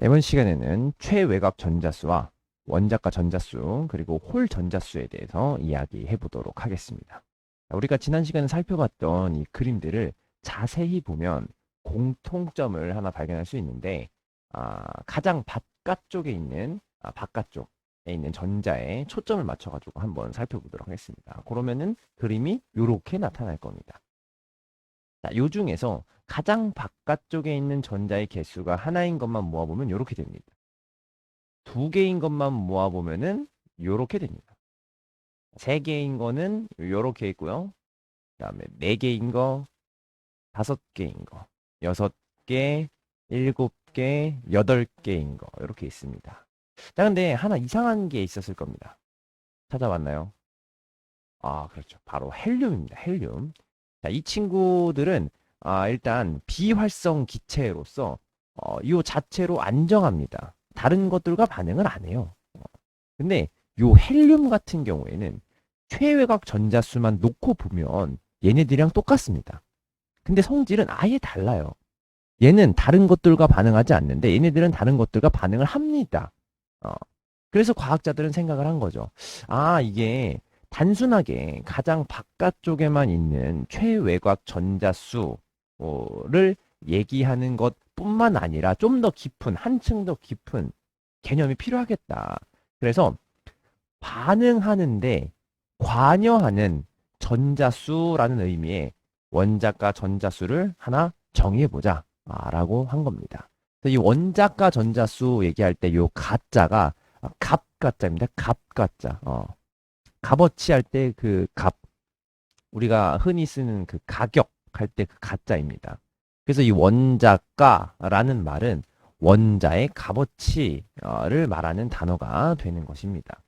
이번 시간에는 최외곽 전자수와 원자가 전자수 그리고 홀 전자수에 대해서 이야기해 보도록 하겠습니다. 우리가 지난 시간에 살펴봤던 이 그림들을 자세히 보면 공통점을 하나 발견할 수 있는데 가장 바깥쪽에 있는 바깥쪽에 있는 전자에 초점을 맞춰가지고 한번 살펴보도록 하겠습니다. 그러면은 그림이 이렇게 나타날 겁니다. 자, 요 중에서 가장 바깥쪽에 있는 전자의 개수가 하나인 것만 모아보면 이렇게 됩니다. 두 개인 것만 모아보면은 이렇게 됩니다. 세 개인 거는 이렇게 있고요. 그 다음에 네 개인 거, 다섯 개인 거, 여섯 개, 일곱 개, 여덟 개인 거 이렇게 있습니다. 자, 근데 하나 이상한 게 있었을 겁니다. 찾아봤나요? 그렇죠. 바로 헬륨입니다. 헬륨. 자, 이 친구들은 일단 비활성 기체로서 이 자체로 안정합니다. 다른 것들과 반응을 안 해요. 근데 요 헬륨 같은 경우에는 최외곽 전자수만 놓고 보면 얘네들이랑 똑같습니다. 근데 성질은 아예 달라요. 얘는 다른 것들과 반응하지 않는데 얘네들은 다른 것들과 반응을 합니다. 어, 그래서 과학자들은 생각을 한 거죠. 이게 단순하게 가장 바깥쪽에만 있는 최외곽 전자수를 얘기하는 것뿐만 아니라 좀 더 깊은, 한층 더 깊은 개념이 필요하겠다. 그래서 반응하는데 관여하는 전자수라는 의미의 원자가 전자수를 하나 정의해보자 라고 한 겁니다. 이 원자가 전자수 얘기할 때 요 가짜가 갑가짜입니다. 갑가짜. 값어치 할 때 그 값, 우리가 흔히 쓰는 그 가격 할 때 그 가짜입니다. 그래서 이 원자가라는 말은 원자의 값어치를 말하는 단어가 되는 것입니다.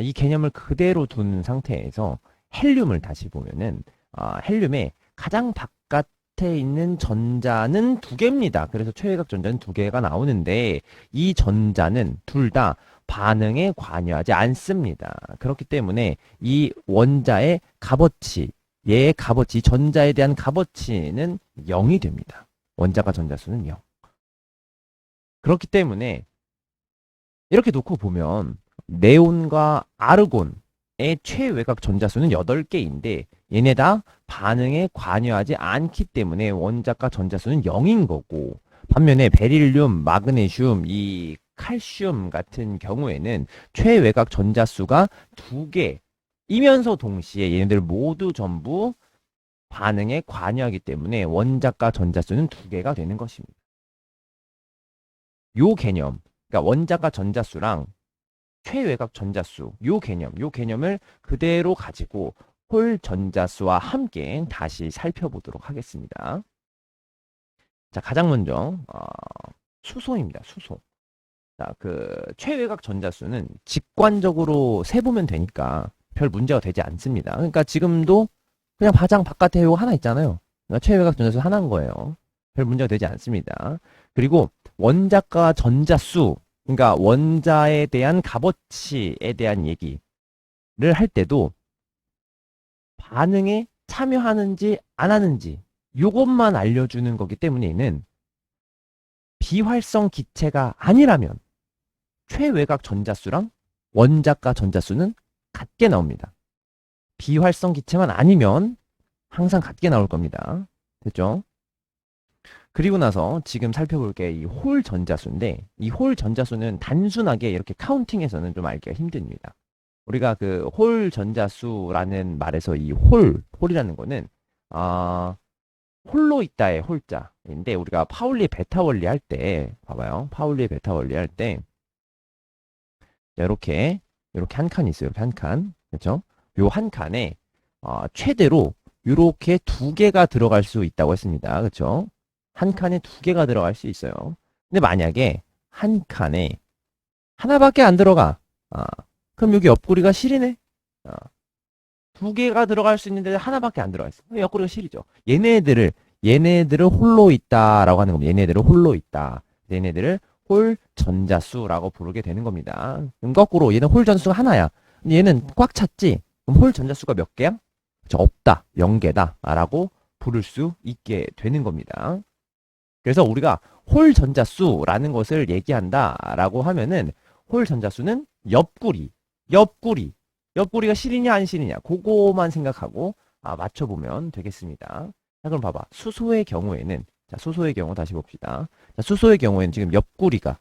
이 개념을 그대로 둔 상태에서 헬륨을 다시 보면은 헬륨의 가장 바깥에 있는 전자는 두 개입니다. 그래서 최외곽 전자는 두 개가 나오는데 이 전자는 둘 다 반응에 관여하지 않습니다. 그렇기 때문에 이 원자의 값어치, 얘의 값어치, 전자에 대한 값어치는 0이 됩니다. 원자가 전자수는 0. 그렇기 때문에 이렇게 놓고 보면 네온과 아르곤의 최외곽 전자수는 8개인데 얘네 다 반응에 관여하지 않기 때문에 원자가 전자수는 0인 거고, 반면에 베릴륨, 마그네슘, 이 칼슘 같은 경우에는 최외곽 전자수가 2개이면서 동시에 얘네들 모두 전부 반응에 관여하기 때문에 원자가 전자수는 2개가 되는 것입니다. 요 개념, 그러니까 원자가 전자수랑 최외곽 전자수, 요 개념을 그대로 가지고 홀 전자수와 함께 다시 살펴보도록 하겠습니다. 자, 가장 먼저 수소입니다. 수소. 자, 그 최외곽 전자수는 직관적으로 세보면 되니까 별 문제가 되지 않습니다. 그러니까 지금도 그냥 가장 바깥에 요 하나 있잖아요. 그러니까 최외곽 전자수 하나인 거예요. 별 문제가 되지 않습니다. 그리고 원자과 전자수, 그러니까 원자에 대한 값어치에 대한 얘기를 할 때도 반응에 참여하는지 안 하는지 요것만 알려주는 거기 때문에 얘는 비활성 기체가 아니라면 최외곽 전자수랑 원자과 전자수는 같게 나옵니다. 비활성 기체만 아니면 항상 같게 나올 겁니다. 됐죠? 그리고 나서 지금 살펴볼 게 이 홀 전자수인데, 이 홀 전자수는 단순하게 이렇게 카운팅해서는 좀 알기가 힘듭니다. 우리가 그 홀 전자수라는 말에서 이 홀이라는 거는 홀로 있다의 홀자인데, 우리가 파울리 베타 원리 할 때 봐봐요. 파울리 베타 원리 할 때 이렇게 한 칸이 있어요. 이렇게 한 칸. 그렇죠? 요 한 칸에 최대로 이렇게 두 개가 들어갈 수 있다고 했습니다. 그렇죠? 한 칸에 두 개가 들어갈 수 있어요. 근데 만약에 한 칸에 하나밖에 안 들어가. 그럼 여기 옆구리가 실이네. 아, 두 개가 들어갈 수 있는데 하나밖에 안 들어가 있어. 그럼 옆구리가 실이죠. 얘네들을 홀로 있다라고 하는 겁니다. 얘네들을 홀로 있다. 얘네들을 홀 전자수라고 부르게 되는 겁니다. 그럼 거꾸로 얘는 홀 전수가 하나야. 근데 얘는 꽉 찼지. 그럼 홀 전자수가 몇 개야? 없다. 0개다. 라고 부를 수 있게 되는 겁니다. 그래서 우리가 홀 전자수라는 것을 얘기한다라고 하면은 홀 전자수는 옆구리가 실이냐 안 실이냐 그거만 생각하고 맞춰보면 되겠습니다. 자, 그럼 봐봐. 수소의 경우에는 자, 수소의 경우 다시 봅시다. 자, 수소의 경우에는 지금 옆구리가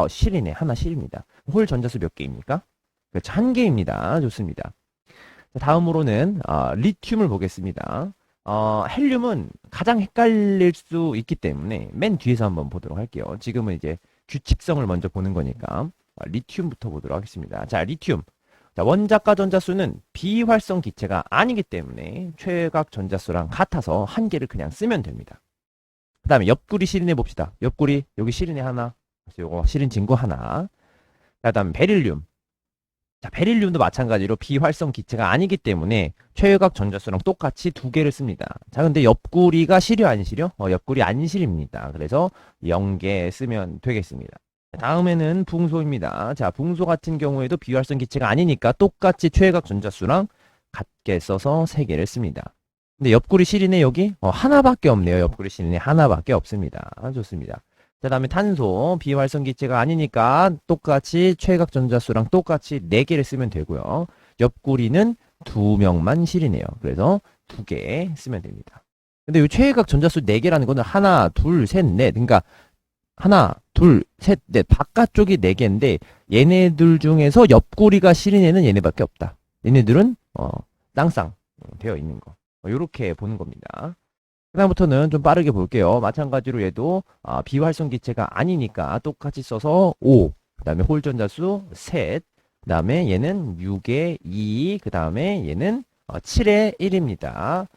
실이네. 하나 실입니다. 홀 전자수 몇 개입니까? 그렇죠. 한 개입니다. 좋습니다. 자, 다음으로는 리튬을 보겠습니다. 헬륨은 가장 헷갈릴 수 있기 때문에 맨 뒤에서 한번 보도록 할게요. 지금은 이제 규칙성을 먼저 보는 거니까 리튬부터 보도록 하겠습니다. 자, 리튬. 자, 원자과 전자수는 비활성 기체가 아니기 때문에 최외곽 전자수랑 같아서 한 개를 그냥 쓰면 됩니다. 그 다음에 옆구리 실인해 봅시다. 옆구리 여기 실인해 하나, 요거 실인 진구 하나. 그 다음에 베릴륨. 자, 베릴륨도 마찬가지로 비활성 기체가 아니기 때문에 최외곽 전자수랑 똑같이 두 개를 씁니다. 자, 근데 옆구리가 실이요, 안 실이요? 옆구리 안 실입니다. 그래서 0개 쓰면 되겠습니다. 다음에는 붕소입니다. 자, 붕소 같은 경우에도 비활성 기체가 아니니까 똑같이 최외곽 전자수랑 같게 써서 3개를 씁니다. 근데 옆구리 실이네 여기? 하나밖에 없네요. 옆구리 실이네 하나밖에 없습니다. 좋습니다. 자, 다음에 탄소, 비활성 기체가 아니니까 똑같이 최외곽 전자수랑 똑같이 4개를 쓰면 되고요. 옆구리는 2명만 실이네요. 그래서 2개 쓰면 됩니다. 근데 이 최외곽 전자수 4개라는 거는 하나, 둘, 셋, 넷. 그러니까 하나, 둘, 셋, 넷. 바깥쪽이 4개인데 얘네들 중에서 옆구리가 실인 애는 얘네밖에 없다. 얘네들은 쌍쌍 되어 있는 거. 이렇게 보는 겁니다. 그 다음부터는 좀 빠르게 볼게요. 마찬가지로 얘도 비활성 기체가 아니니까 똑같이 써서 5, 그 다음에 홀 전자수 셋, 그 다음에 얘는 6에 2, 그 다음에 얘는 7에 1입니다.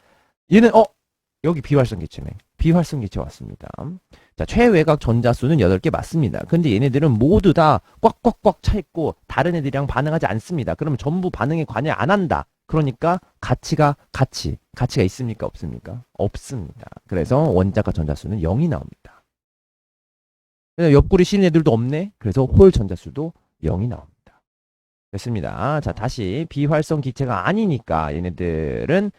얘는 여기 비활성 기체네. 비활성 기체 왔습니다. 자, 최외곽 전자수는 8개 맞습니다. 근데 얘네들은 모두 다 꽉꽉꽉 차있고 다른 애들이랑 반응하지 않습니다. 그러면 전부 반응에 관여 안 한다. 그러니까 가치가 있습니까? 없습니까? 없습니다. 그래서 원자과 전자수는 0이 나옵니다. 옆구리 실린 애들도 없네. 그래서 홀 전자수도 0이 나옵니다. 됐습니다. 자, 다시 비활성 기체가 아니니까 얘네들은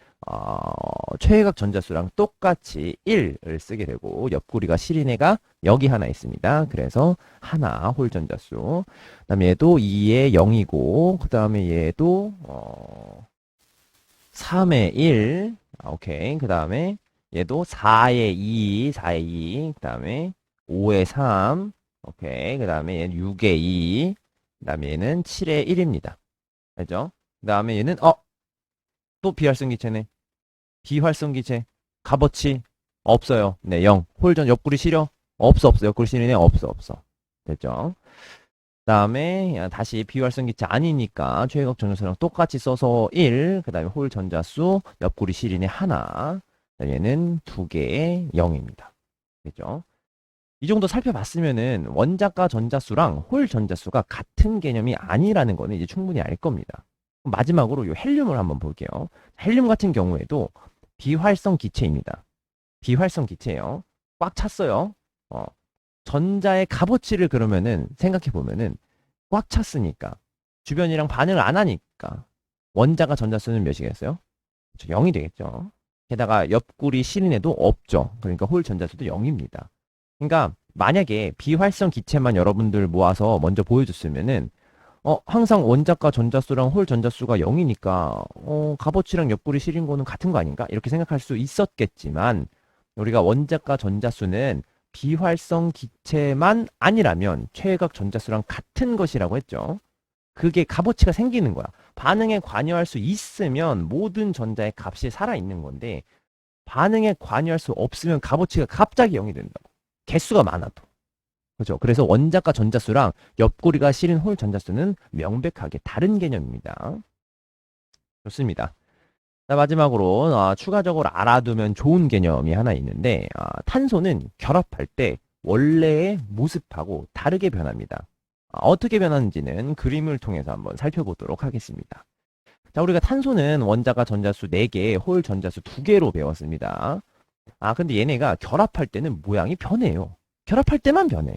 최외곽 전자수랑 똑같이 1을 쓰게 되고 옆구리가 실인 애가 여기 하나 있습니다. 그래서 하나 홀 전자수. 그 다음에 얘도 2에 0이고 그 다음에 얘도 3에 1. 오케이. 그 다음에 얘도 4에 2, 그 다음에 5에 3. 오케이. 그 다음에 얘는 6에 2. 그 다음에 얘는 7에 1입니다. 알죠? 그 다음에 얘는 또 비활성 기체네. 비활성 기체. 값어치 없어요. 네, 0. 홀전 옆구리 실려? 없어. 옆구리 실리네? 없어. 됐죠? 그 다음에 다시 비활성 기체 아니니까 최외곽 전자수랑 똑같이 써서 1. 그 다음에 홀 전자수 옆구리 실리네 하나. 얘는 2개 0입니다. 됐죠? 이 정도 살펴봤으면은 원자과 전자수랑 홀 전자수가 같은 개념이 아니라는 거는 이제 충분히 알 겁니다. 마지막으로 이 헬륨을 한번 볼게요. 헬륨 같은 경우에도 비활성 기체입니다. 비활성 기체예요. 꽉 찼어요. 전자의 값어치를 그러면은 생각해 보면은 꽉 찼으니까 주변이랑 반응을 안 하니까 원자과 전자수는 몇이겠어요? 0이 되겠죠. 게다가 옆구리 실인 애도 없죠. 그러니까 홀 전자수도 0입니다. 그러니까 만약에 비활성 기체만 여러분들 모아서 먼저 보여줬으면은 항상 원자과 전자수랑 홀 전자수가 0이니까 값어치랑 옆구리 실인 거는 같은 거 아닌가? 이렇게 생각할 수 있었겠지만 우리가 원자과 전자수는 비활성 기체만 아니라면 최외곽 전자수랑 같은 것이라고 했죠. 그게 값어치가 생기는 거야. 반응에 관여할 수 있으면 모든 전자의 값이 살아있는 건데 반응에 관여할 수 없으면 값어치가 갑자기 0이 된다고. 개수가 많아도. 그렇죠. 그래서 원자과 전자수랑 옆구리가 실린 홀 전자수는 명백하게 다른 개념입니다. 좋습니다. 자, 마지막으로 추가적으로 알아두면 좋은 개념이 하나 있는데 탄소는 결합할 때 원래의 모습하고 다르게 변합니다. 어떻게 변하는지는 그림을 통해서 한번 살펴보도록 하겠습니다. 자, 우리가 탄소는 원자과 전자수 4개, 홀 전자수 2개로 배웠습니다. 근데 얘네가 결합할 때는 모양이 변해요. 결합할 때만 변해.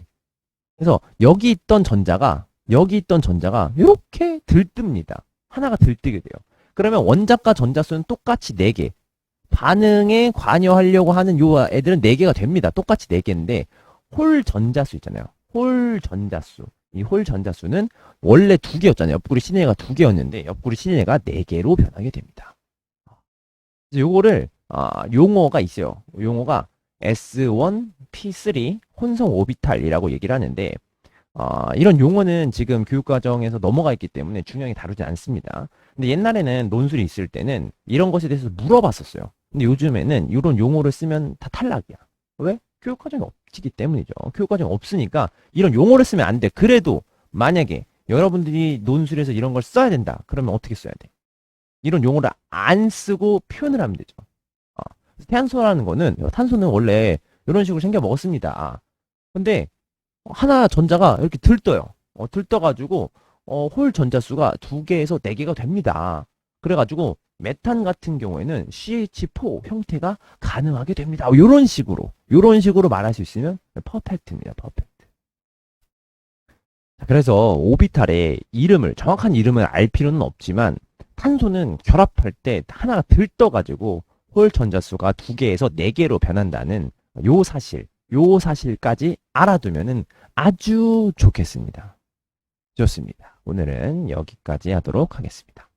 그래서 여기 있던 전자가 이렇게 들뜹니다. 하나가 들뜨게 돼요. 그러면 원자과 전자수는 똑같이 4개. 반응에 관여하려고 하는 요 애들은 4개가 됩니다. 똑같이 4개인데 홀 전자수 있잖아요. 홀 전자수. 이 홀 전자수는 원래 2개였잖아요. 옆구리 신뢰가 2개였는데 옆구리 신뢰가 4개로 변하게 됩니다. 요거를 용어가 있어요. 용어가 S1, P3 혼성 오비탈이라고 얘기를 하는데 이런 용어는 지금 교육과정에서 넘어가 있기 때문에 중요하게 다루지 않습니다. 근데 옛날에는 논술이 있을 때는 이런 것에 대해서 물어봤었어요. 근데 요즘에는 이런 용어를 쓰면 다 탈락이야. 왜? 교육과정이 없기 때문이죠. 교육과정이 없으니까 이런 용어를 쓰면 안 돼. 그래도 만약에 여러분들이 논술에서 이런 걸 써야 된다. 그러면 어떻게 써야 돼? 이런 용어를 안 쓰고 표현을 하면 되죠. 탄소라는 거는, 탄소는 원래 이런 식으로 생겨 먹었습니다. 근데 하나 전자가 이렇게 들떠요. 들떠가지고 홀 전자수가 2개에서 4개가 됩니다. 그래가지고 메탄 같은 경우에는 CH4 형태가 가능하게 됩니다. 이런 식으로 말할 수 있으면 퍼펙트입니다. 퍼펙트. 그래서 오비탈의 정확한 이름을 알 필요는 없지만 탄소는 결합할 때 하나가 들떠가지고 홀 전자수가 2개에서 4개로 변한다는 요 사실까지 알아두면은 아주 좋겠습니다. 좋습니다. 오늘은 여기까지 하도록 하겠습니다.